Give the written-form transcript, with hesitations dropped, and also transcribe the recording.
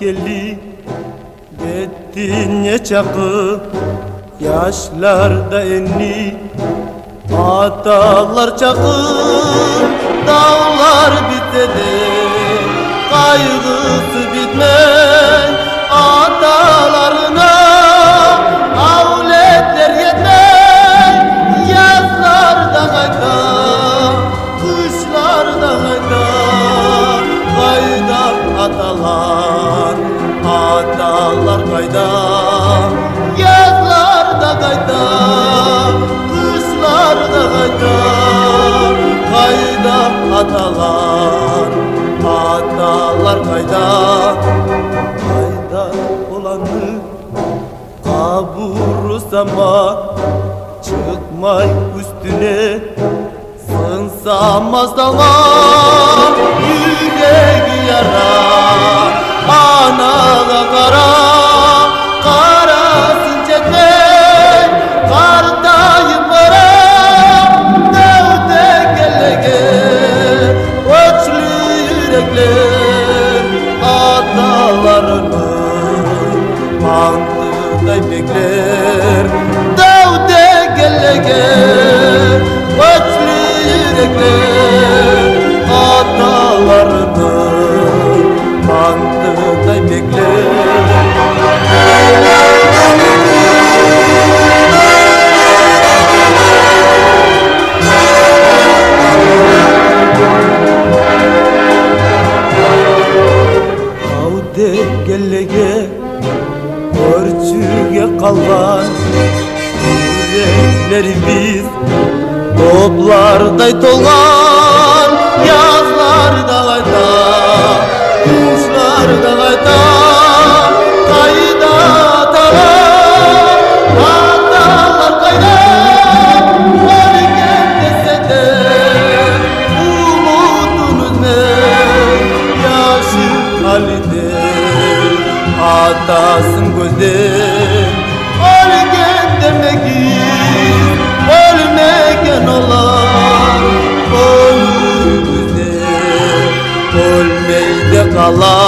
geldi Gittin ya çakı yaşlarda enni Atalar çakır dağlar bitede Kaygısı bitmez atalarına Avletler yetmez yazlarda kayda Kışlarda kayda Kayda atalar Atalar kayda Yazlarda kayda Kışlarda kayda Kayda atalar Atalar kayda Kayda olanı kabursama Çıkmay üstüne Sınsamaz dağa Yüreği yara Anaga kara Karasın çekme Kardayım para Nevde gelege Koçlu yürekler Atalarını Mantıday bekler Nevde gelege Koçlu yürekler Atalarını Mantıday bekler Avde gelege Örçüge kalgan Yürekleri biz Toplarday tolgan Yazlarda kayda Kuşlarda kayda Kayda atalar Atalar kayda Ölgen dese de Umudunuz ne Yaşı halinde Atasın gözden Ölgen demekiz Ölmegen olan Ölür güzel Ölmeyde kalan